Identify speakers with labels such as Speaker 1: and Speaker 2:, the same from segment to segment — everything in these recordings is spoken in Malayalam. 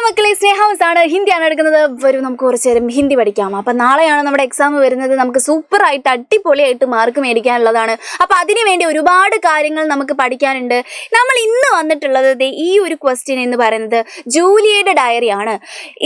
Speaker 1: മക്കളെ, സ്നേഹവസാണ് ഹിന്ദിയാണ് എടുക്കുന്നത്. വരും നമുക്ക് കുറച്ചു നേരം ഹിന്ദി പഠിക്കാം. അപ്പൊ നാളെയാണ് നമ്മുടെ എക്സാം വരുന്നത്. നമുക്ക് സൂപ്പറായിട്ട് അടിപൊളിയായിട്ട് മാർക്ക് മേടിക്കാനുള്ളതാണ്. അപ്പൊ അതിനുവേണ്ടി ഒരുപാട് കാര്യങ്ങൾ നമുക്ക് പഠിക്കാനുണ്ട്. നമ്മൾ ഇന്ന് വന്നിട്ടുള്ളത് ഈ ഒരു ക്വസ്റ്റ്യൻ എന്ന് പറയുന്നത് ജൂലിയയുടെ ഡയറി ആണ്.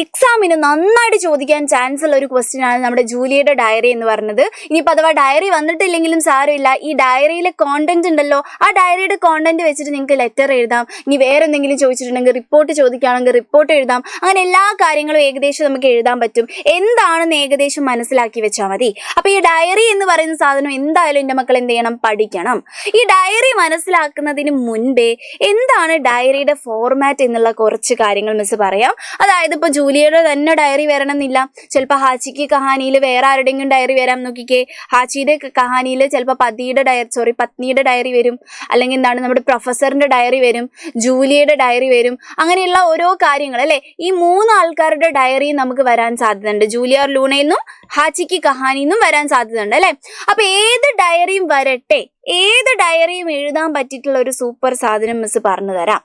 Speaker 1: എക്സാമിന് നന്നായിട്ട് ചോദിക്കാൻ ചാൻസ് ഉള്ള ഒരു ക്വസ്റ്റ്യൻ ആണ് നമ്മുടെ ജൂലിയയുടെ ഡയറി എന്ന് പറയുന്നത്. ഇനിയിപ്പോൾ അഥവാ ഡയറി വന്നിട്ടില്ലെങ്കിലും സാരമില്ല, ഈ ഡയറിയിലെ കോണ്ടന്റ് ഉണ്ടല്ലോ, ആ ഡയറിയുടെ കോണ്ടന്റ് വെച്ചിട്ട് നിങ്ങൾക്ക് ലെറ്റർ എഴുതാം. ഇനി വേറെ എന്തെങ്കിലും ചോദിച്ചിട്ടുണ്ടെങ്കിൽ റിപ്പോർട്ട് ചോദിക്കുകയാണെങ്കിൽ റിപ്പോർട്ട് എഴുതാം. അങ്ങനെ എല്ലാ കാര്യങ്ങളും ഏകദേശം നമുക്ക് എഴുതാൻ പറ്റും. എന്താണെന്ന് ഏകദേശം മനസ്സിലാക്കി വെച്ചാൽ മതി. അപ്പൊ ഈ ഡയറി എന്ന് പറയുന്ന സാധനം എന്തായാലും എൻ്റെ മക്കൾ എന്ത് ചെയ്യണം, പഠിക്കണം. ഈ ഡയറി മനസ്സിലാക്കുന്നതിന് മുൻപേ എന്താണ് ഡയറിയുടെ ഫോർമാറ്റ് എന്നുള്ള കുറച്ച് കാര്യങ്ങൾ മിസ് പറയാം. അതായത് ഇപ്പൊ ജൂലിയയുടെ തന്നെ ഡയറി വരണമെന്നില്ല. ചിലപ്പോൾ ഹാച്ചിക്ക് കഹാനിയിൽ വേറെ ആരുടെയെങ്കിലും ഡയറി വരാം. നോക്കിക്കേ, ഹാച്ചിയുടെ കഹാനിയിൽ ചിലപ്പോൾ പത്നിയുടെ ഡയറി വരും, അല്ലെങ്കിൽ എന്താണ് നമ്മുടെ പ്രൊഫസറിന്റെ ഡയറി വരും, ജൂലിയയുടെ ഡയറി വരും. അങ്ങനെയുള്ള ഓരോ കാര്യങ്ങൾ അല്ലെ, ഈ മൂന്ന് ആൾക്കാരുടെ ഡയറി നമുക്ക് വരാൻ സാധ്യതയുണ്ട്. ജൂലിയ ലൂണയെന്നും ഹാച്ചിക്ക് കഹാനിന്നും വരാൻ സാധ്യതയുണ്ട് അല്ലെ. അപ്പൊ ഏത് ഡയറിയും വരട്ടെ, ഏത് ഡയറിയും എഴുതാൻ പറ്റിയിട്ടുള്ള ഒരു സൂപ്പർ സാധനം മിസ് പറഞ്ഞു തരാം.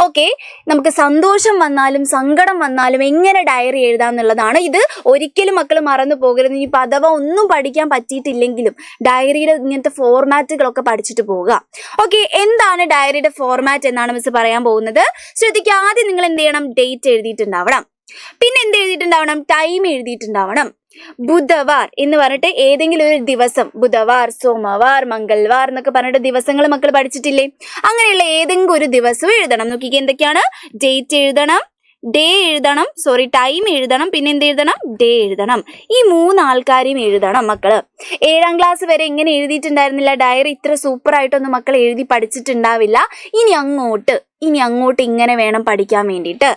Speaker 1: ഓക്കെ, നമുക്ക് സന്തോഷം വന്നാലും സങ്കടം വന്നാലും എങ്ങനെ ഡയറി എഴുതാം എന്നുള്ളതാണ്. ഇത് ഒരിക്കലും മക്കൾ മറന്നു പോകരുത്. ഇനി അഥവാ ഒന്നും പഠിക്കാൻ പറ്റിയിട്ടില്ലെങ്കിലും ഡയറിയുടെ ഇങ്ങനത്തെ ഫോർമാറ്റുകളൊക്കെ പഠിച്ചിട്ട് പോവുക. ഓക്കെ, എന്താണ് ഡയറിയുടെ ഫോർമാറ്റ് എന്നാണ് മിസ് പറയാൻ പോകുന്നത്. ശ്രദ്ധിക്കുക, ആദ്യം നിങ്ങൾ എന്ത് ചെയ്യണം, ഡേറ്റ് എഴുതിയിട്ടുണ്ടാവണം. പിന്നെ എന്ത് എഴുതിയിട്ടുണ്ടാവണം, ടൈം എഴുതിയിട്ടുണ്ടാവണം. ബുധവാർ എന്ന് പറഞ്ഞിട്ട് ഏതെങ്കിലും ഒരു ദിവസം, ബുധവാർ, സോമവാർ, മംഗൾവാർ എന്നൊക്കെ പറഞ്ഞിട്ട് ദിവസങ്ങൾ മക്കൾ പഠിച്ചിട്ടില്ലേ? അങ്ങനെയുള്ള ഏതെങ്കിലും ഒരു ദിവസം എഴുതണം. നോക്കിക്കേ, എന്തൊക്കെയാണ്, ഡേറ്റ് എഴുതണം, ഡേ എഴുതണം, ടൈം എഴുതണം, പിന്നെ എന്ത് എഴുതണം, ഡേ എഴുതണം. ഈ മൂന്ന് ആൾക്കാരെയും എഴുതണം മക്കള്. 7ാം ക്ലാസ് വരെ എങ്ങനെ എഴുതിയിട്ടുണ്ടായിരുന്നില്ല ഡയറി, ഇത്ര സൂപ്പറായിട്ടൊന്നും മക്കൾ എഴുതി പഠിച്ചിട്ടുണ്ടാവില്ല. ഇനി അങ്ങോട്ട് ഇങ്ങനെ വേണം പഠിക്കാൻ വേണ്ടിയിട്ട്.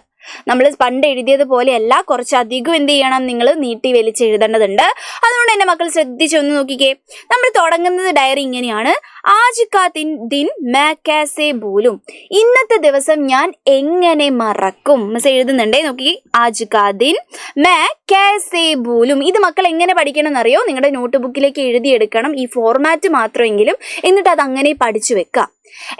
Speaker 1: നമ്മൾ പണ്ട് എഴുതിയതുപോലെയല്ല, കുറച്ചധികം എന്ത് ചെയ്യണം, നിങ്ങൾ നീട്ടി വലിച്ച് എഴുതേണ്ടതുണ്ട്. അതുകൊണ്ട് എൻ്റെ മക്കൾ ശ്രദ്ധിച്ചൊന്ന് നോക്കിക്കേ. നമ്മൾ തുടങ്ങുന്നത് ഡയറി ഇങ്ങനെയാണ്, ആജ് കാ ദിൻ മേ കൈസേ ഭൂലും, ഇന്നത്തെ ദിവസം ഞാൻ എങ്ങനെ മറക്കും. മിസ് എഴുതുന്നുണ്ടേ, നോക്കി, ആജ് കാ ദിൻ മേ കൈസേ ഭൂലും. ഇത് മക്കൾ എങ്ങനെ പഠിക്കണം എന്നറിയോ, നിങ്ങളുടെ നോട്ട് ബുക്കിലേക്ക് എഴുതിയെടുക്കണം, ഈ ഫോർമാറ്റ് മാത്രമെങ്കിലും. എന്നിട്ട് അത് അങ്ങനെ പഠിച്ചു വെക്കാം.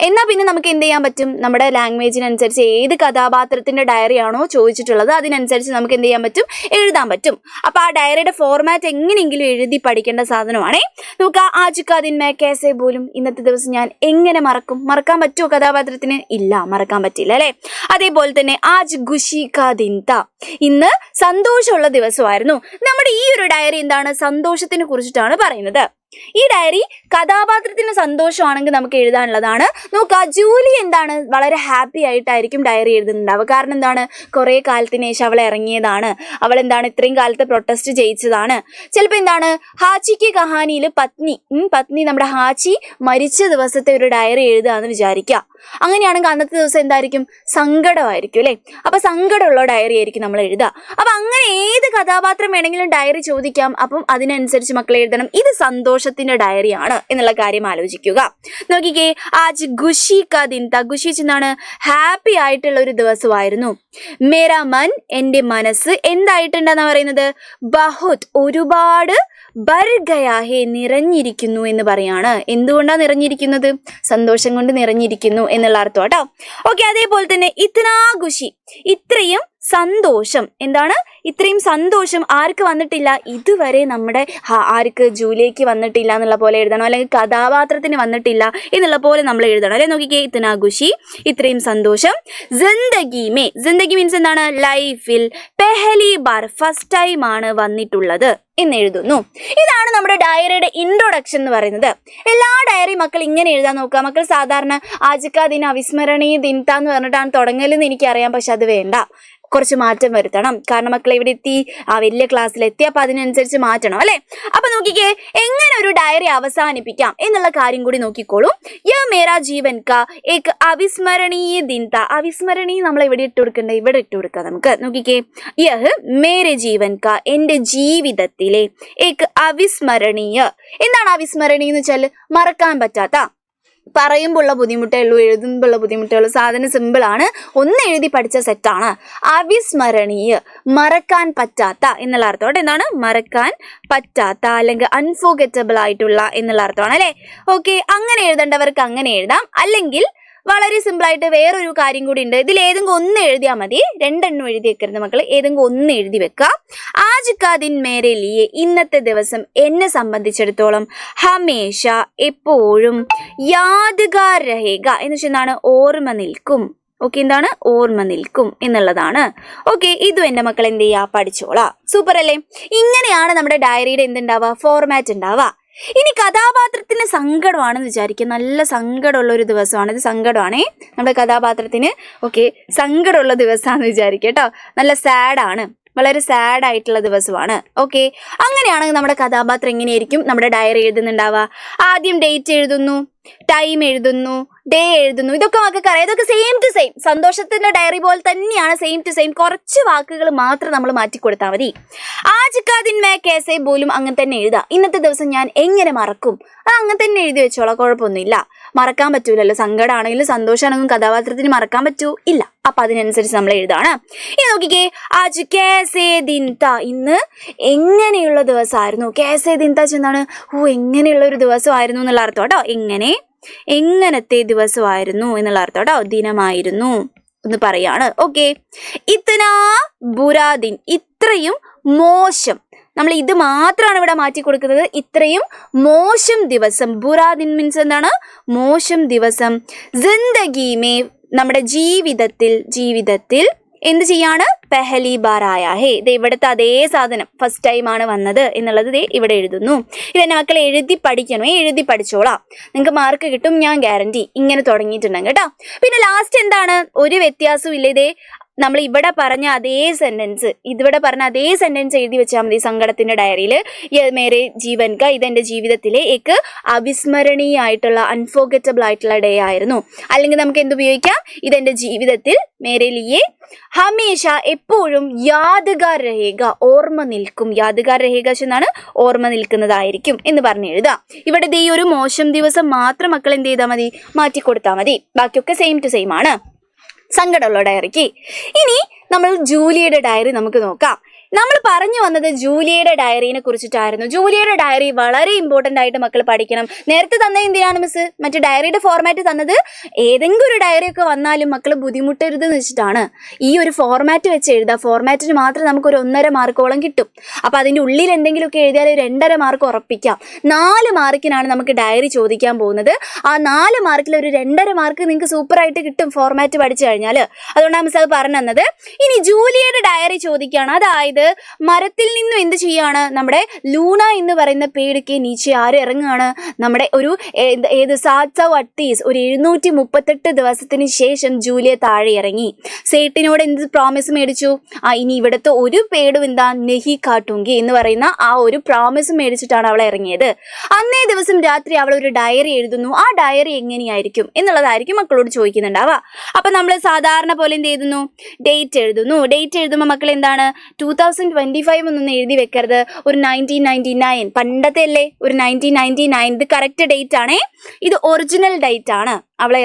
Speaker 1: എന്നാൽ പിന്നെ നമുക്ക് എന്ത് ചെയ്യാൻ പറ്റും, നമ്മുടെ ലാംഗ്വേജിനനുസരിച്ച് ഏത് കഥാപാത്രത്തിന്റെ ഡയറി ആണോ ചോദിച്ചിട്ടുള്ളത് അതിനനുസരിച്ച് നമുക്ക് എന്ത് ചെയ്യാൻ പറ്റും, എഴുതാൻ പറ്റും. അപ്പൊ ആ ഡയറിയുടെ ഫോർമാറ്റ് എങ്ങനെയെങ്കിലും എഴുതി പഠിക്കേണ്ട സാധനമാണേ. നോക്കുക, ആജ് കാ ദിൻ മേ കൈസേ ഭൂലും, ഇന്നത്തെ ദിവസം ഞാൻ എങ്ങനെ മറക്കും. മറക്കാൻ പറ്റുമോ കഥാപാത്രത്തിന്? ഇല്ല, മറക്കാൻ പറ്റില്ല അല്ലെ. അതേപോലെ തന്നെ ആജ് ഖുഷി കാ ദിൻ താ, ഇന്ന് സന്തോഷമുള്ള ദിവസമായിരുന്നു. നമ്മുടെ ഈ ഒരു ഡയറി എന്താണ്, സന്തോഷത്തിനെ കുറിച്ചിട്ടാണ് പറയുന്നത്. ഈ ഡയറി കഥാപാത്രത്തിന് സന്തോഷമാണെങ്കിൽ നമുക്ക് എഴുതാനുള്ളതാണ്. നോക്കുക, ജൂലി എന്താണ്, വളരെ ഹാപ്പി ആയിട്ടായിരിക്കും ഡയറി എഴുതുന്നുണ്ടാവുക. കാരണം എന്താണ്, കുറെ കാലത്തിന് ശേഷം അവൾ ഇറങ്ങിയതാണ്, അവൾ എന്താണ് ഇത്രയും കാലത്തെ പ്രൊട്ടസ്റ്റ് ജയിച്ചതാണ്. ചിലപ്പോൾ എന്താണ്, ഹാച്ചിക്ക് കഹാനിയിൽ പത്നി നമ്മുടെ ഹാച്ചി മരിച്ച ദിവസത്തെ ഒരു ഡയറി എഴുതുകയെന്ന് വിചാരിക്കുക. അങ്ങനെയാണെങ്കിൽ അന്നത്തെ ദിവസം എന്തായിരിക്കും, സങ്കടമായിരിക്കും അല്ലെ. അപ്പൊ സങ്കടമുള്ള ഡയറി ആയിരിക്കും നമ്മൾ എഴുതുക. അപ്പൊ അങ്ങനെ ഏത് കഥാപാത്രം വേണമെങ്കിലും ഡയറി ചോദിക്കാം. അപ്പം അതിനനുസരിച്ച് മക്കൾ എഴുതണം. ഇത് സന്തോഷത്തിന്റെ ഡയറിയാണ് എന്നുള്ള കാര്യം ആലോചിക്കുക. നോക്കിക്കേ, ആജ് ഖുഷി കാ ദിൻ താ, ഖുഷി എന്താണ്, ഹാപ്പി ആയിട്ടുള്ള ഒരു ദിവസമായിരുന്നു. മേരാ മൻ, എന്റെ മനസ്സ് എന്തായിട്ടുണ്ടെന്നാ പറയുന്നത്, ബഹുത്, ഒരുപാട്, ബർ ഗയാ ഹേ, നിറഞ്ഞിരിക്കുന്നു എന്ന് പറയാണ്. എന്തുകൊണ്ടാണ് നിറഞ്ഞിരിക്കുന്നത്, സന്തോഷം കൊണ്ട് നിറഞ്ഞിരിക്കുന്നു എന്നുള്ള അർത്ഥം കേട്ടോ. ഓക്കെ, അതേപോലെ തന്നെ ഇത്നാ ഖുഷി, ഇത്രയും സന്തോഷം. എന്താണ്, ഇത്രയും സന്തോഷം ആർക്ക് വന്നിട്ടില്ല, ഇതുവരെ നമ്മുടെ ആർക്ക്, ജൂലിയയ്ക്ക് വന്നിട്ടില്ല എന്നുള്ള പോലെ എഴുതണം. അല്ലെങ്കിൽ കഥാപാത്രത്തിന് വന്നിട്ടില്ല എന്നുള്ള പോലെ നമ്മൾ എഴുതണം അല്ലെ. നോക്കിക്കേ, ഇത്നാ ഖുഷി, ഇത്രയും സന്തോഷം. ജിന്ദഗി മേ, ജിന്ദഗി മീൻസ് എന്താണ്, ലൈഫിൽ, പെഹലി ബാർ, ഫസ്റ്റ് ടൈം ആണ് വന്നിട്ടുള്ളത് എന്ന് എഴുതുന്നു. ഇതാണ് നമ്മുടെ ഡയറിയുടെ ഇൻട്രൊഡക്ഷൻ എന്ന് പറയുന്നത്. എല്ലാ ഡയറി മക്കൾ ഇങ്ങനെ എഴുതാൻ നോക്കുക. മക്കൾ സാധാരണ ആജ് കാ ദിൻ അവിസ്മരണീയ ദിൻ താ എന്ന് പറഞ്ഞിട്ടാണ് തുടങ്ങലെന്ന് എനിക്കറിയാം, പക്ഷെ അത് വേണ്ട, കുറച്ച് മാറ്റം വരുത്തണം. കാരണം മക്കൾ ഇവിടെ എത്തി, വലിയ ക്ലാസ്സിലെത്തി, അപ്പൊ അതിനനുസരിച്ച് മാറ്റണം അല്ലെ. അപ്പൊ നോക്കിക്കേ, എങ്ങനെ ഒരു ഡയറി അവസാനിപ്പിക്കാം എന്നുള്ള കാര്യം കൂടി നോക്കിക്കോളൂ. യ മേരാ ജീവൻ കാ ഏക് അവിസ്മരണീയ ദിൻ താ, അവിസ്മരണീയ നമ്മൾ ഇവിടെ ഇട്ട് കൊടുക്കണ്ടേ, ഇവിടെ ഇട്ട് കൊടുക്കാം നമുക്ക്. നോക്കിക്കേ, യഹ് മേരെ ജീവൻ കാ, എന്റെ ജീവിതത്തിലെ, ഏക് അവിസ്മരണീയ, എന്താണ് അവിസ്മരണീയ എന്ന് വെച്ചാൽ മറക്കാൻ പറ്റാത്ത, പറയുമ്പോഴുള്ള ബുദ്ധിമുട്ടേ ഉള്ളൂ, എഴുതുമ്പോഴുള്ള ബുദ്ധിമുട്ടേ ഉള്ളൂ. സാധനം സിമ്പിളാണ്, ഒന്ന് എഴുതി പഠിച്ച സെറ്റാണ്. അവിസ്മരണീയ, മറക്കാൻ പറ്റാത്ത എന്നുള്ള അർത്ഥം. എന്താണ്, മറക്കാൻ പറ്റാത്ത അല്ലെങ്കിൽ അൺഫോർഗറ്റബിൾ ആയിട്ടുള്ള എന്നുള്ള അർത്ഥമാണ് അല്ലെ. ഓക്കെ, അങ്ങനെ എഴുതേണ്ടവർക്ക് അങ്ങനെ എഴുതാം. അല്ലെങ്കിൽ വളരെ സിമ്പിൾ ആയിട്ട് വേറൊരു കാര്യം കൂടി ഉണ്ട്. ഇതിൽ ഏതെങ്കിലും ഒന്ന് എഴുതിയാൽ മതി, രണ്ടെണ്ണം എഴുതി വെക്കരുത് മക്കൾ, ഏതെങ്കിലും ഒന്ന് എഴുതി വെക്കാം. ആജ് കാ ദിൻ മേരെ ലിയെ, ഇന്നത്തെ ദിവസം എന്നെ സംബന്ധിച്ചിടത്തോളം ഹമേഷ എപ്പോഴും യാദ്ഗാർ രഹേഗ എന്ന് വെച്ചാൽ എന്താണ്, ഓർമ്മ നിൽക്കും. ഓക്കെ, എന്താണ് ഓർമ്മ നിൽക്കും എന്നുള്ളതാണ്. ഓക്കെ, ഇതും എൻ്റെ മക്കൾ എന്ത് ചെയ്യുക, പഠിച്ചോളാം. സൂപ്പർ അല്ലേ? ഇങ്ങനെയാണ് നമ്മുടെ ഡയറിയുടെ എന്തുണ്ടാവുക, ഫോർമാറ്റ് ഉണ്ടാവുക. ഇനി കഥാപാത്രത്തിന് സങ്കടമാണെന്ന് വിചാരിക്കുക, നല്ല സങ്കടമുള്ള ഒരു ദിവസമാണ് ഇത്, സങ്കടമാണേ നമ്മുടെ കഥാപാത്രത്തിന്. ഓക്കെ, സങ്കടമുള്ള ദിവസമാണെന്ന് വിചാരിക്കുക കേട്ടോ, നല്ല സാഡാണ്, വളരെ സാഡ് ആയിട്ടുള്ള ദിവസമാണ്. ഓക്കെ, അങ്ങനെയാണെങ്കിൽ നമ്മുടെ കഥാപാത്രം എങ്ങനെയായിരിക്കും നമ്മുടെ ഡയറി എഴുതുന്നുണ്ടാവുക? ആദ്യം ഡേറ്റ് എഴുതുന്നു, ടൈം എഴുതുന്നു, ഡേ എഴുതുന്നു. ഇതൊക്കെ മക്കൾക്ക് അറിയാം, ഇതൊക്കെ സെയിം ടു സെയിം സന്തോഷത്തിന്റെ ഡയറി പോലെ തന്നെയാണ്, സെയിം ടു സെയിം. കുറച്ച് വാക്കുകൾ മാത്രം നമ്മൾ മാറ്റി കൊടുത്താൽ മതി. ആജ് കാ ദിൻ മേ കൈസെ പോലും അങ്ങനെ തന്നെ എഴുതാം. ഇന്നത്തെ ദിവസം ഞാൻ എങ്ങനെ മറക്കും, അത് അങ്ങനെ തന്നെ എഴുതി വെച്ചോളാം, കുഴപ്പമൊന്നുമില്ല. മറക്കാൻ പറ്റൂലല്ലോ, സങ്കടമാണെങ്കിലും സന്തോഷമാണെങ്കിലും കഥാപാത്രത്തിന് മറക്കാൻ പറ്റൂ ഇല്ല. അപ്പൊ അതിനനുസരിച്ച് നമ്മൾ എഴുതാണ്. ഇനി നോക്കിക്കേ, ആജ് കേസേ ദിൻ താ, ഇന്ന് എങ്ങനെയുള്ള ദിവസമായിരുന്നു. കേസേ ദിൻ താ എന്താണ്, എങ്ങനെയുള്ള ഒരു ദിവസമായിരുന്നു എന്നുള്ള അർത്ഥം കേട്ടോ. എങ്ങനത്തെ ദിവസമായിരുന്നു എന്നുള്ള അർത്ഥം കേട്ടോ, ദിനമായിരുന്നു എന്ന് പറയാണ്. ഓക്കെ, ഇത്തനാ ബുരാ ദിൻ, ഇത്രയും മോശം, നമ്മൾ ഇത് മാത്രമാണ് ഇവിടെ മാറ്റി കൊടുക്കുന്നത്. ഇത്രയും മോശം ദിവസം, ബുറാ ദിൻ മീൻസ് എന്താണ്, മോശം ദിവസം. ജിന്ദഗി മേ, നമ്മുടെ ജീവിതത്തിൽ എന്ത് ചെയ്യാണ്, പെഹലി ബാർ ആയാ ഹേ. ഇത് ഇവിടുത്തെ അതേ സാധനം, ഫസ്റ്റ് ടൈം ആണ് വന്നത് എന്നുള്ളത് ദേ ഇവിടെ എഴുതുന്നു. ഇതെന്നെ മക്കളെ എഴുതി പഠിക്കണോ, എഴുതി പഠിച്ചോളാം, നിങ്ങൾക്ക് മാർക്ക് കിട്ടും, ഞാൻ ഗ്യാരണ്ടി. ഇങ്ങനെ തുടങ്ങിയിട്ടുണ്ടെങ്കിൽ കേട്ടോ. പിന്നെ ലാസ്റ്റ് എന്താണ്, ഒരു വ്യത്യാസവും ഇല്ല. ഇതേ നമ്മൾ ഇവിടെ പറഞ്ഞ അതേ സെന്റൻസ്, ഇതിവിടെ പറഞ്ഞ അതേ സെന്റൻസ് എഴുതി വെച്ചാൽ മതി സങ്കടത്തിന്റെ ഡയറിയിൽ. മേരെ ജീവൻ കാ, ഇതെന്റെ ജീവിതത്തിലെ ഏക്ക് അവിസ്മരണീയമായിട്ടുള്ള, അൺഫോർഗറ്റബിൾ ആയിട്ടുള്ള ഡേ ആയിരുന്നു. അല്ലെങ്കിൽ നമുക്ക് എന്തുപയോഗിക്കാം, ഇതെന്റെ ജീവിതത്തിൽ മേരെ ലിയെ ഹമേഷ എപ്പോഴും യാദ്ഗാർ രഹേഗ, ഓർമ്മ നിൽക്കും. യാദ്ഗാർ രഹേഗ എന്നാണ് ഓർമ്മ നിൽക്കുന്നതായിരിക്കും എന്ന് പറഞ്ഞ് എഴുതാം. ഇവിടെ ഈ ഒരു മോശം ദിവസം മാത്രം മക്കൾ എന്ത് ചെയ്താൽ മതി, മാറ്റി കൊടുത്താൽ മതി. ബാക്കിയൊക്കെ സെയിം ടു സെയിം ആണ് സങ്കടമുള്ള ഡയറിക്ക്. ഇനി നമ്മൾ ജൂലിയയുടെ ഡയറി നമുക്ക് നോക്കാം. നമ്മൾ പറഞ്ഞു വന്നത് ജൂലിയയുടെ ഡയറിനെ കുറിച്ചിട്ടായിരുന്നു. ജൂലിയയുടെ ഡയറി വളരെ ഇമ്പോർട്ടൻ്റ് ആയിട്ട് മക്കൾ പഠിക്കണം. നേരത്തെ തന്നെ എന്തിനാണ് മിസ് മറ്റു ഡയറിയുടെ ഫോർമാറ്റ് തന്നത്, ഏതെങ്കിലും ഒരു ഡയറി ഒക്കെ വന്നാലും മക്കൾ ബുദ്ധിമുട്ടരുതെന്ന് വെച്ചിട്ടാണ് ഈ ഒരു ഫോർമാറ്റ് വെച്ച് എഴുതുക. ഫോർമാറ്റിന് മാത്രം നമുക്കൊരു 1.5 മാർക്കോളം കിട്ടും. അപ്പോൾ അതിൻ്റെ ഉള്ളിൽ എന്തെങ്കിലുമൊക്കെ എഴുതിയാൽ 2.5 മാർക്ക് ഉറപ്പിക്കാം. 4 മാർക്കിനാണ് നമുക്ക് ഡയറി ചോദിക്കാൻ പോകുന്നത്. ആ 4 മാർക്കിൽ ഒരു 2.5 മാർക്ക് നിങ്ങൾക്ക് സൂപ്പറായിട്ട് കിട്ടും ഫോർമാറ്റ് പഠിച്ചു കഴിഞ്ഞാൽ. അതുകൊണ്ടാണ് മിസ് അത് പറഞ്ഞു തന്നത്. ഇനി ജൂലിയയുടെ ഡയറി ചോദിക്കുകയാണ്. അതായത് മരത്തിൽ നിന്നും എന്ത് ചെയ്യാണ്, നമ്മുടെ ലൂണ എന്ന് പറയുന്ന പേടിക്ക് നീച്ചെ ആര് ഇറങ്ങുകയാണ്, നമ്മുടെ ഒരു 738 ദിവസത്തിന് ശേഷം ജൂലിയ താഴെ ഇറങ്ങി. സേട്ടിനോട് എന്ത് പ്രോമിസ് മേടിച്ചു, ഇനി ഇവിടുത്തെ ഒരു പേടും എന്താ നെഹി കാട്ടുങ്കി എന്ന് പറയുന്ന ആ ഒരു പ്രോമിസ് മേടിച്ചിട്ടാണ് അവൾ ഇറങ്ങിയത്. അന്നേ ദിവസം രാത്രി അവൾ ഒരു ഡയറി എഴുതുന്നു. ആ ഡയറി എങ്ങനെയായിരിക്കും എന്നുള്ളതായിരിക്കും മക്കളോട് ചോദിക്കുന്നുണ്ടാവുക. അപ്പൊ നമ്മൾ സാധാരണ പോലെ എന്ത് എഴുതുന്നു, ഡേറ്റ് എഴുതുന്നു. ഡേറ്റ് എഴുതുമ്പോൾ മക്കൾ എന്താണ് 2025 ഒന്നും എഴുതി വെക്കരുത്, ഒരു 1999 പണ്ടത്തെ അല്ലേ, ഒരു 1999 ഇത് കറക്റ്റ് ഡേറ്റ് ആണേ. ഇത് ഒറിജിനൽ ഡേറ്റ് ആണ്, അവളെ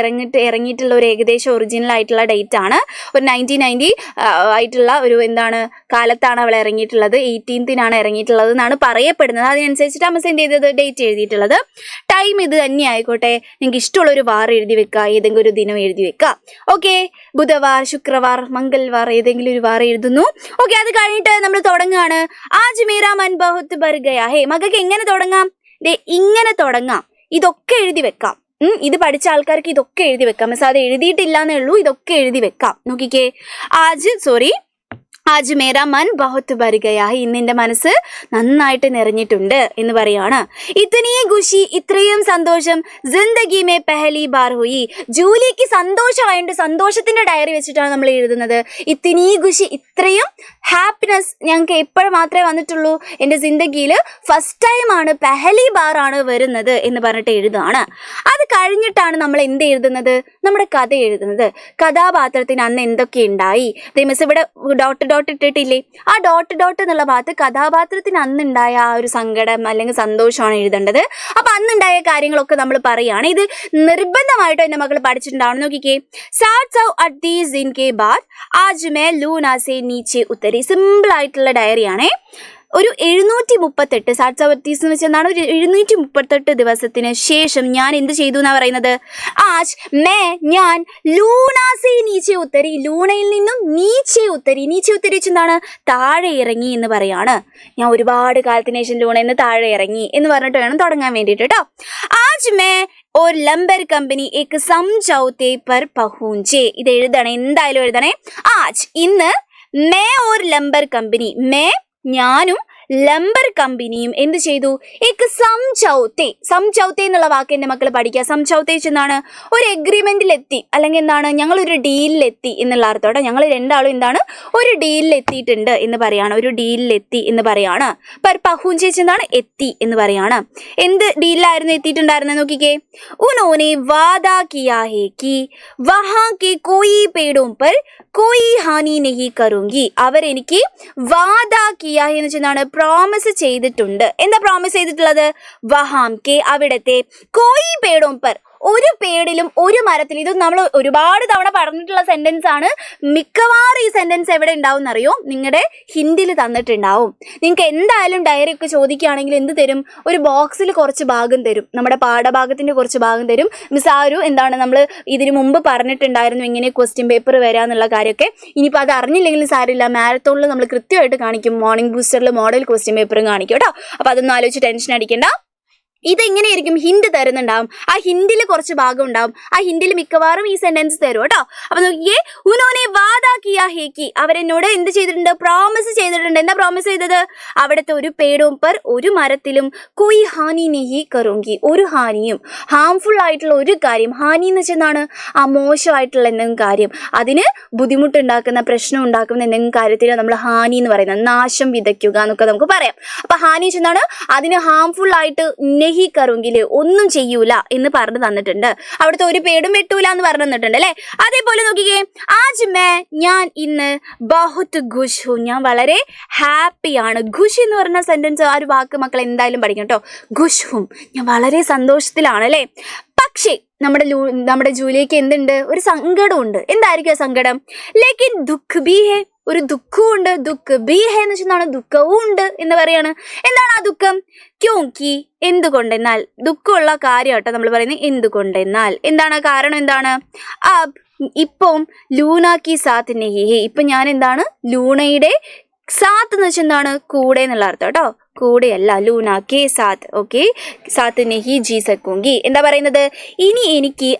Speaker 1: ഇറങ്ങിയിട്ടുള്ള ഒരു ഏകദേശം ഒറിജിനൽ ആയിട്ടുള്ള ഡേറ്റ് ആണ്. ഒരു 1990 ആയിട്ടുള്ള ഒരു എന്താണ് കാലത്താണ് അവൾ ഇറങ്ങിയിട്ടുള്ളത്. 18th ഇറങ്ങിയിട്ടുള്ളത് എന്നാണ് പറയപ്പെടുന്നത്. അതിനനുസരിച്ചിട്ട് അമ്മ എന്ത് ചെയ്തത്, ഡേറ്റ് എഴുതിയിട്ടുള്ളത്. ടൈം ഇത് തന്നെ ആയിക്കോട്ടെ, നിങ്ങൾക്ക് ഇഷ്ടമുള്ള ഒരു വാർ എഴുതി വെക്കുക, ഏതെങ്കിലും ഒരു ദിനം എഴുതി വെക്കുക. ഓക്കെ, ബുധവാർ, ശുക്രവാർ, മംഗൾവാർ, ഏതെങ്കിലും ഒരു വാർ എഴുതുന്നു. ഓക്കെ, അത് കഴിഞ്ഞിട്ട് നമ്മൾ തുടങ്ങുകയാണ്. ആജ് മേരാ മൻ ബഹുത് ഭർ ഗയാ ഹേ. മകൾക്ക് എങ്ങനെ തുടങ്ങാം, ഇങ്ങനെ തുടങ്ങാം. ഇതൊക്കെ എഴുതി വെക്കാം. ഇത് പഠിച്ച ആൾക്കാർക്ക് ഇതൊക്കെ എഴുതി വെക്കാം. മിസ് അത് എഴുതിയിട്ടില്ലാന്നേ ഉള്ളൂ, ഇതൊക്കെ എഴുതി വെക്കാം. നോക്കിക്കേ, ആജ് മേരാ മൻ ബഹുത് ഭർ ഗയാ ഹേ, ഇന്ന് എൻ്റെ മനസ്സ് നന്നായിട്ട് നിറഞ്ഞിട്ടുണ്ട് എന്ന് പറയാണ്. ഇത്തനീ ഖുഷി, ഇത്രയും സന്തോഷം ജിന്ദഗി മേ പെഹലി ബാർ ഹുയി. ജൂലിക്ക് സന്തോഷമായിട്ട് സന്തോഷത്തിന്റെ ഡയറി വെച്ചിട്ടാണ് നമ്മൾ എഴുതുന്നത്. ഇത്തനീ ഖുഷി, ഇത്രയും ഹാപ്പിനെസ് ഞങ്ങൾക്ക് എപ്പോഴും മാത്രമേ വന്നിട്ടുള്ളൂ, എൻ്റെ ജിന്ദഗിയിൽ ഫസ്റ്റ് ടൈമാണ്, പെഹലി ബാർ ആണ് വരുന്നത് എന്ന് പറഞ്ഞിട്ട് എഴുതുകയാണ്. അത് കഴിഞ്ഞിട്ടാണ് നമ്മൾ എന്ത് എഴുതുന്നത്, നമ്മുടെ കഥ എഴുതുന്നത്. കഥാപാത്രത്തിന് അന്ന് എന്തൊക്കെ ഉണ്ടായി. മിസ് ഇവിടെ ഡോട്ട് ഇട്ടിട്ടില്ലേ, ആ ഡോട്ട് എന്നുള്ള ഭാഗത്ത് കഥാപാത്രത്തിന് അന്നുണ്ടായ ആ ഒരു സങ്കടം അല്ലെങ്കിൽ സന്തോഷമാണ് എഴുതേണ്ടത്. അപ്പൊ അന്നുണ്ടായ കാര്യങ്ങളൊക്കെ നമ്മൾ പറയുകയാണ്. ഇത് നിർബന്ധമായിട്ടും എൻ്റെ മക്കൾ പഠിച്ചിട്ടുണ്ടാവണം. നോക്കിക്കേ, സിമ്പിൾ ആയിട്ടുള്ള ഡയറിയാണേ. ഒരു 738 738 എന്ന് വെച്ചാൽ എന്താണ്, ഒരു 738 ദിവസത്തിന് ശേഷം ഞാൻ എന്ത് ചെയ്തു എന്നാ പറയുന്നത്. ആജ് ഞാൻ ലൂണാസെ നീച്ചെ ഉത്തരി, ലൂണയിൽ നിന്നും നീച്ചെ ഉത്തരി വെച്ചെന്താണ്, താഴെ ഇറങ്ങി എന്ന് പറയാണ്. ഞാൻ ഒരുപാട് കാലത്തിന് ശേഷം ലൂണയിൽ നിന്ന് താഴെ ഇറങ്ങി എന്ന് പറഞ്ഞിട്ട് വേണം തുടങ്ങാൻ വേണ്ടിയിട്ട് കേട്ടോ. ആജ് और लंबर कंपनी एक समझौते पर पहुंचे. ഇത് എഴുതണേ, എന്തായാലും എഴുതണേ. ആജ് ഇന്ന് മേ ഓർ ലംബർ കമ്പനി, ഞാനും ലംബർ കമ്പനിയും എന്ത് ചെയ്തു, ഏക്ക് സംചൗത്തെ എന്നുള്ള വാക്ക് എൻ്റെ മക്കൾ പഠിക്കുക. സംചൗത്തെ എന്നാണ് ഒരു എഗ്രിമെന്റിലെത്തി, അല്ലെങ്കിൽ എന്താണ്, ഞങ്ങളൊരു ഡീലിലെത്തി എന്നുള്ള അർത്ഥത്തോടെ ഞങ്ങൾ രണ്ടാളും എന്താണ് ഒരു ഡീലിലെത്തിയിട്ടുണ്ട് എന്ന് പറയാണ്. ഒരു ഡീലിലെത്തി എന്ന് പറയാണ്. പഹുഞ്ചേ എന്താണ്, എത്തി എന്ന് പറയാണ്. എന്ത് ഡീലിലായിരുന്നു എത്തിയിട്ടുണ്ടായിരുന്നത് നോക്കിക്കേ. ഉനോനെ വാദാ കിയാ ഹേ കി വഹാ കെ കോയി പേടോം പർ കോയി ഹാനി നഹി കറൂംഗി. അവരെനിക്ക് വാദാ കിയാ ഹേ എന്ന് വെച്ചാൽ പ്രോമിസ് ചെയ്തിട്ടുണ്ട്. എന്താ പ്രോമിസ് ചെയ്തിട്ടുള്ളത്, വഹാം കെ അവിടത്തെ, കോയി പേടോം പർ ഒരു പേടിലും ഒരു മരത്തിലും. ഇത് നമ്മൾ ഒരുപാട് തവണ പറഞ്ഞിട്ടുള്ള സെന്റൻസ് ആണ്. മിക്കവാറും ഈ സെന്റൻസ് എവിടെ ഉണ്ടാവും എന്നറിയോ, നിങ്ങളുടെ ഹിന്ദിയിൽ തന്നിട്ടുണ്ടാവും. നിങ്ങൾക്ക് എന്തായാലും ഡയറി ഒക്കെ ചോദിക്കുകയാണെങ്കിൽ എന്ത് തരും, ഒരു ബോക്സിൽ കുറച്ച് ഭാഗം തരും, നമ്മുടെ പാഠഭാഗത്തിന്റെ കുറച്ച് ഭാഗം തരും. മിസ് ആ ഒരു എന്താണ് നമ്മൾ ഇതിനു മുമ്പ് പറഞ്ഞിട്ടുണ്ടായിരുന്നു ഇങ്ങനെ ക്വസ്റ്റ്യൻ പേപ്പർ വരാന്നുള്ള കാര്യമൊക്കെ. ഇനിയിപ്പോൾ അത് അറിഞ്ഞില്ലെങ്കിലും സാരമില്ല, മാരത്തോണിൽ നമ്മൾ കൃത്യമായിട്ട് കാണിക്കും. മോർണിംഗ് ബൂസ്റ്ററിൽ മോഡൽ ക്വസ്റ്റ്യൻ പേപ്പറും കാണിക്കും കേട്ടോ. അപ്പോൾ അതൊന്നും ആലോചിച്ച് ടെൻഷൻ അടിക്കേണ്ട. ഇതെങ്ങനെയായിരിക്കും, ഹിന്റ് തരുന്നുണ്ടാവും. ആ ഹിന്ദിൽ കുറച്ച് ഭാഗം ഉണ്ടാവും. ആ ഹിന്ദിൽ മിക്കവാറും ഈ സെന്റൻസ് തരും കേട്ടോ. അപ്പൊ നോക്കിയേ, ഉനോനെ വാദാ കിയാ ഹേ കി, അവരെന്നോട് എന്ത് ചെയ്തിട്ടുണ്ട്, പ്രോമിസ് ചെയ്തിട്ടുണ്ട്. എന്താ പ്രോമിസ് ചെയ്തത്, അവിടുത്തെ ഒരു പേടോം പർ ഒരു മരത്തിലും കോയി ഹാനി നഹി കറൂംഗി, ഒരു ഹാനിയും, ഹാംഫുൾ ആയിട്ടുള്ള ഒരു കാര്യം, ഹാനി എന്ന് വെച്ചെന്താണ്, ആ മോശമായിട്ടുള്ള എന്തെങ്കിലും കാര്യം, അതിന് ബുദ്ധിമുട്ടുണ്ടാക്കുന്ന പ്രശ്നം ഉണ്ടാക്കുന്ന എന്തെങ്കിലും കാര്യത്തിന് നമ്മൾ ഹാനി എന്ന് പറയുന്നത്, നാശം വിതയ്ക്കുക എന്നൊക്കെ നമുക്ക് പറയാം. അപ്പൊ ഹാനി വെച്ചെന്താണ്, അതിന് ഹാംഫുൾ ആയിട്ട് നഹി കറൂംഗില് ഒന്നും ചെയ്യൂല എന്ന് പറഞ്ഞു തന്നിട്ടുണ്ട്. അവിടുത്തെ ഒരു പേടും വെട്ടൂല എന്ന് പറഞ്ഞു തന്നിട്ടുണ്ട് അല്ലെ. അതേപോലെ നോക്കിക്കേ, ആജ് ഞാൻ ഇന്ന് ബഹുത് ഖുഷ് ഹും, ഞാൻ വളരെ ഹാപ്പിയാണ്. ഖുഷ് എന്ന് പറഞ്ഞ സെന്റൻസ്, ആ ഒരു വാക്ക് മക്കൾ എന്തായാലും പഠിക്കണം കേട്ടോ. ഖുഷ് ഹും, ഞാൻ വളരെ സന്തോഷത്തിലാണ് അല്ലെ. പക്ഷേ നമ്മുടെ ജൂലിയക്ക് എന്തുണ്ട്, ഒരു സങ്കടമുണ്ട്. എന്തായിരിക്കും ആ സങ്കടം, ലേക്കിൻ ദുഃഖ് ബി ഹേ, ഒരു ദുഃഖവും ഉണ്ട്. ദുഃഖ് ബി ഹേ എന്ന് വെച്ചാൽ ദുഃഖവും ഉണ്ട് എന്ന് പറയാണ്. എന്താണ് ആ ദുഃഖം, ക്യോങ്കി എന്തുകൊണ്ടെന്നാൽ, ദുഃഖമുള്ള കാര്യം കേട്ടോ നമ്മൾ പറയുന്നത്. എന്തുകൊണ്ടെന്നാൽ എന്താണ് കാരണം, എന്താണ്, ഇപ്പം ലൂണാക്കി സാത്ത് നെഹി ഹേ, ഇപ്പൊ ഞാൻ എന്താണ് ലൂണയുടെ സാത്ത് എന്ന് വെച്ചാൽ എന്താണ്, കൂടെ എന്നുള്ള അർത്ഥം കേട്ടോ. കൂടെയല്ല, ലൂണാക്കി സാത്ത്. ഓക്കെ, സാത്ത് നെഹി ജി സക്കൂങ്കി. എന്താ പറയുന്നത്, ഇനി എനിക്ക്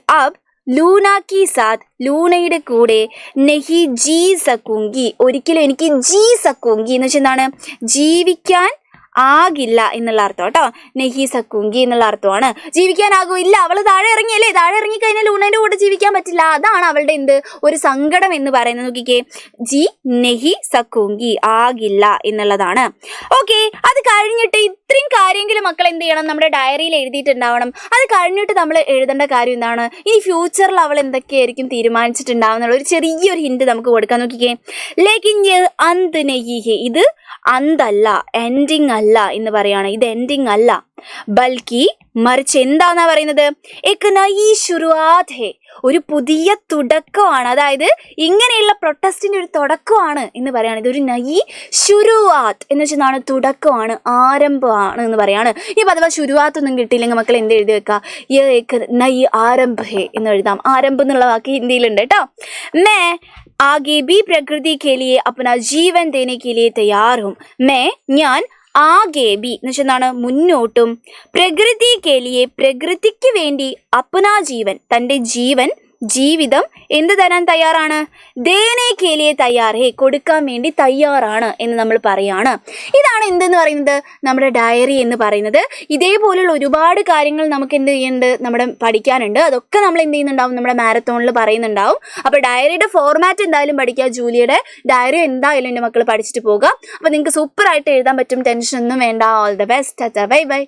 Speaker 1: ലൂണാക്കി സാത്ത്, ലൂണയുടെ കൂടെ നെഹി ജി സക്കൂങ്കി, ഒരിക്കലും എനിക്ക് ജി സക്കൂങ്കി എന്ന് വെച്ചാൽ എന്താണ്, ജീവിക്കാൻ ആകില്ല എന്നുള്ള അർത്ഥം കേട്ടോ. നെഹി സക്കൂങ്കി എന്നുള്ള അർത്ഥമാണ്. ജീവിക്കാനാകില്ല, അവൾ താഴെ ഇറങ്ങിയല്ലേ, താഴെ ഇറങ്ങിക്കഴിഞ്ഞാൽ ലൂണയുടെ കൂടെ ജീവിക്കാൻ പറ്റില്ല. അതാണ് അവളുടെ എന്ത്, ഒരു സങ്കടം എന്ന് പറയുന്നത്. നോക്കിക്കേ, ജി നെഹി സക്കൂങ്കി, ആകില്ല എന്നുള്ളതാണ്. ഓക്കെ, അത് കഴിഞ്ഞിട്ട് ഇത്രയും കാര്യമെങ്കിലും മക്കൾ എന്ത് ചെയ്യണം, നമ്മുടെ ഡയറിയിൽ എഴുതിയിട്ടുണ്ടാവണം. അത് കഴിഞ്ഞിട്ട് നമ്മൾ എഴുതേണ്ട കാര്യം എന്താണ്, ഇനി ഫ്യൂച്ചറിൽ അവൾ എന്തൊക്കെയായിരിക്കും തീരുമാനിച്ചിട്ടുണ്ടാവുന്നുള്ള ഒരു ചെറിയൊരു ഹിന്റ് നമുക്ക് കൊടുക്കാൻ. നോക്കിക്കേ, ലേക്കിൻ അന്ത് നെഹി ഹേ, ഇത് അന്തല്ല, എൻഡിങ് അല്ല എന്ന് പറയാണ്. ഇത് എൻഡിങ് അല്ല, ബൽക്കി മറിച്ച് എന്താന്നാ പറയുന്നത്, ഏക് നയി ശുരുആത് ഹേ, ഒരു പുതിയ തുടക്കമാണ്. അതായത് ഇങ്ങനെയുള്ള പ്രൊട്ടസ്റ്റിന്റെ ഒരു തുടക്കമാണ് എന്ന് പറയാണ്. ഇതൊരു നയി ശുരുആത്ത് എന്ന് വെച്ചാൽ തുടക്കമാണ്, ആരംഭമാണ് എന്ന് പറയാണ്. ഇനി അഥവാ ശുരുആത്ത് ഒന്നും കിട്ടിയില്ലെങ്കിൽ മക്കൾ എന്ത് എഴുതി വെക്കുക, ഏക് നയി ആരംഭ ഹേ എന്ന് എഴുതാം. ആരംഭം എന്നുള്ള വാക്ക് ഹിന്ദിയിലുണ്ട് കേട്ടോ. മേ आगे भी प्रकृति के लिए अपना जीवन देने के लिए तैयार हूँ. ഞാൻ ആകെ ബി എന്ന് വെച്ചാൽ എന്താണ്, മുന്നോട്ടും, പ്രകൃതി കേലിയെ പ്രകൃതിക്ക് വേണ്ടി, അപ്നാ ജീവൻ തൻ്റെ ജീവിതം എന്ത് തരാൻ തയ്യാറാണ്, ദേനെ കേലിയെ തയ്യാർ ഹേ, കൊടുക്കാൻ വേണ്ടി തയ്യാറാണ് എന്ന് നമ്മൾ പറയാണ്. ഇതാണ് എന്തെന്ന് പറയുന്നത്, നമ്മുടെ ഡയറി എന്ന് പറയുന്നത്. ഇതേപോലുള്ള ഒരുപാട് കാര്യങ്ങൾ നമുക്ക് എന്ത് ചെയ്യുന്നുണ്ട്, നമ്മുടെ പഠിക്കാനുണ്ട്. അതൊക്കെ നമ്മൾ എന്ത് ചെയ്യുന്നുണ്ടാവും, നമ്മുടെ മാരത്തോണിൽ പറയുന്നുണ്ടാവും. അപ്പോൾ ഡയറിയുടെ ഫോർമാറ്റ് എന്തായാലും പഠിക്കുക. ജൂലിയുടെ ഡയറി എന്തായാലും എൻ്റെ മക്കൾ പഠിച്ചിട്ട് പോകുക. അപ്പോൾ നിങ്ങൾക്ക് സൂപ്പറായിട്ട് എഴുതാൻ പറ്റും, ടെൻഷൻ ഒന്നും വേണ്ട. All the best. Bye bye.